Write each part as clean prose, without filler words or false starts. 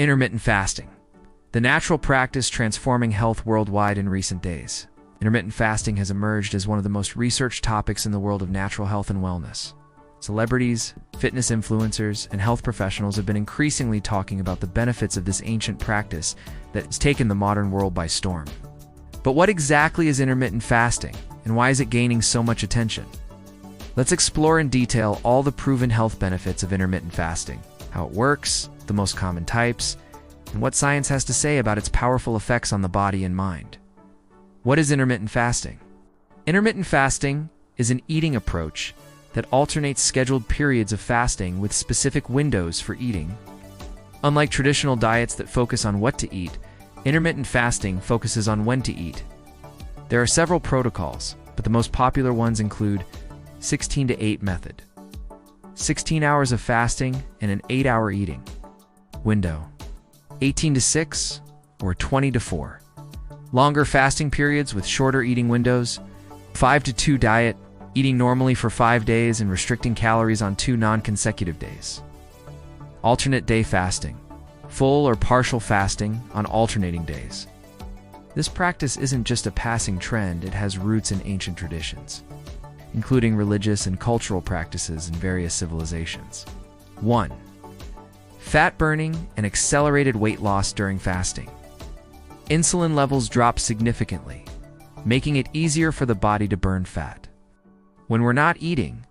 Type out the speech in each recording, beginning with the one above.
Intermittent fasting, the natural practice transforming health worldwide in recent days. Intermittent fasting has emerged as one of the most researched topics in the world of natural health and wellness. Celebrities, fitness influencers, and health professionals have been increasingly talking about the benefits of this ancient practice that has taken the modern world by storm. But what exactly is intermittent fasting, and why is it gaining so much attention? Let's explore in detail all the proven health benefits of intermittent fasting, how it works, the most common types, and what science has to say about its powerful effects on the body and mind. What is intermittent fasting? Intermittent fasting is an eating approach that alternates scheduled periods of fasting with specific windows for eating. Unlike traditional diets that focus on what to eat, intermittent fasting focuses on when to eat. There are several protocols, but the most popular ones include 16-8 method, 16 hours of fasting and an 8-hour eating window, 18-6 or 20-4. Longer fasting periods with shorter eating windows, 5-2 diet, eating normally for 5 days and restricting calories on 2 non-consecutive days. Alternate day fasting, full or partial fasting on alternating days. This practice isn't just a passing trend, it has roots in ancient traditions, including religious and cultural practices in various civilizations. 1. Fat burning and accelerated weight loss during fasting. Insulin levels drop significantly, making it easier for the body to burn fat. When we're not eating,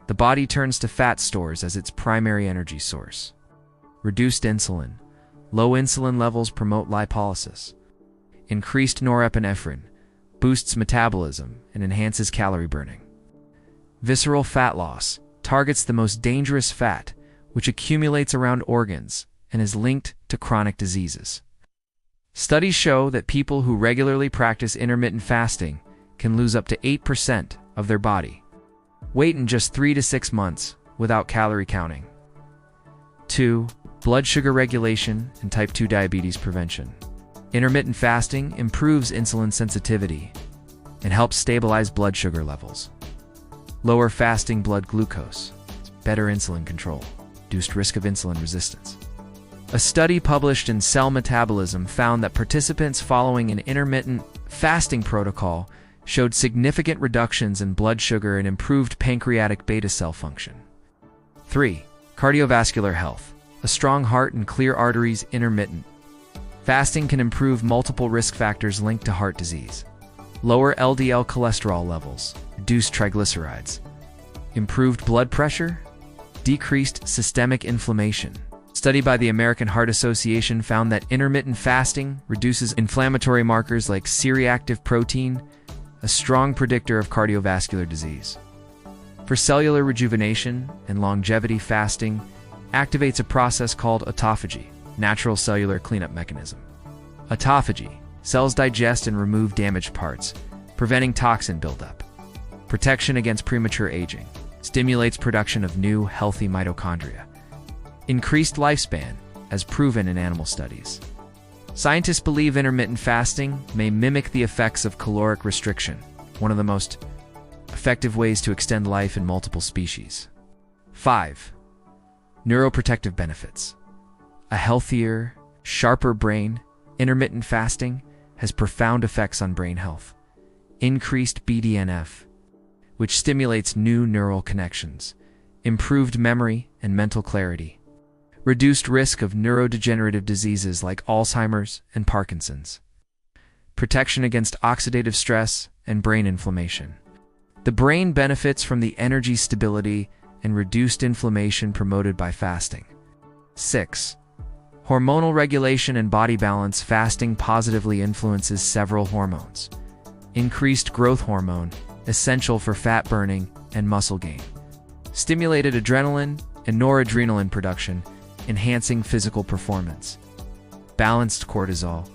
the body turns to fat stores as its primary energy source. Reduced insulin. Low insulin levels promote lipolysis. Increased norepinephrine boosts metabolism and enhances calorie burning. Visceral fat loss targets the most dangerous fat, which accumulates around organs and is linked to chronic diseases. Studies show that people who regularly practice intermittent fasting can lose up to 8% of their body weight in just 3 to 6 months without calorie counting. 2. Blood sugar regulation and type 2 diabetes prevention. Intermittent fasting improves insulin sensitivity and helps stabilize blood sugar levels. Lower fasting blood glucose, better insulin control, reduced risk of insulin resistance. A study published in Cell Metabolism found that participants following an intermittent fasting protocol showed significant reductions in blood sugar and improved pancreatic beta cell function. 3. Cardiovascular health. A strong heart and clear arteries. Intermittent fasting can improve multiple risk factors linked to heart disease. Lower LDL cholesterol levels, reduced triglycerides, improved blood pressure, decreased systemic inflammation. A study by the American Heart Association found that intermittent fasting reduces inflammatory markers like C-reactive protein, a strong predictor of cardiovascular disease. For cellular rejuvenation and longevity, fasting activates a process called autophagy, natural cellular cleanup mechanism. Autophagy, cells digest and remove damaged parts, preventing toxin buildup. Protection against premature aging, stimulates production of new, healthy mitochondria. Increased lifespan, as proven in animal studies. Scientists believe intermittent fasting may mimic the effects of caloric restriction, one of the most effective ways to extend life in multiple species. 5. Neuroprotective benefits. A healthier, sharper brain. Intermittent fasting has profound effects on brain health. Increased BDNF, which stimulates new neural connections. Improved memory and mental clarity. Reduced risk of neurodegenerative diseases like Alzheimer's and Parkinson's. Protection against oxidative stress and brain inflammation. The brain benefits from the energy stability and reduced inflammation promoted by fasting. 6. Hormonal regulation and body balance. Fasting positively influences several hormones. Increased growth hormone, essential for fat burning and muscle gain. Stimulated adrenaline and noradrenaline production, enhancing physical performance. Balanced cortisol,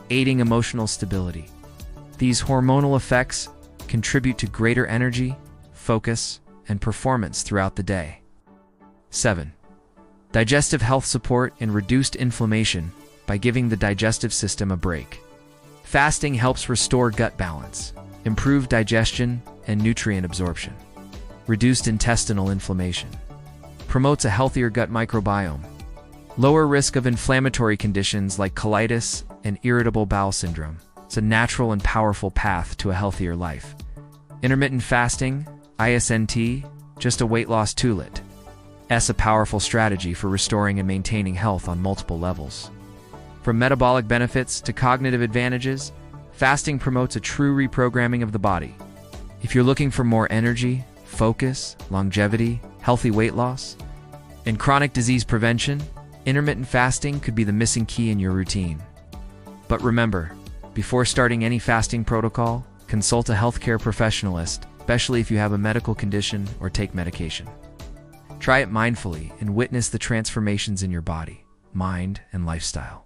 aiding emotional stability. These hormonal effects contribute to greater energy, focus, and performance throughout the day. 7. Digestive health support and reduced inflammation by giving the digestive system a break. Fasting helps restore gut balance, improve digestion and nutrient absorption. Reduced intestinal inflammation. Promotes a healthier gut microbiome. Lower risk of inflammatory conditions like colitis and irritable bowel syndrome. It's a natural and powerful path to a healthier life. Intermittent fasting, ISNT, just a weight loss toolkit. It's a powerful strategy for restoring and maintaining health on multiple levels. From metabolic benefits to cognitive advantages, fasting promotes a true reprogramming of the body. If you're looking for more energy, focus, longevity, healthy weight loss, and chronic disease prevention, intermittent fasting could be the missing key in your routine. But remember, before starting any fasting protocol, consult a healthcare professionalist, especially if you have a medical condition or take medication. Try it mindfully and witness the transformations in your body, mind, and lifestyle.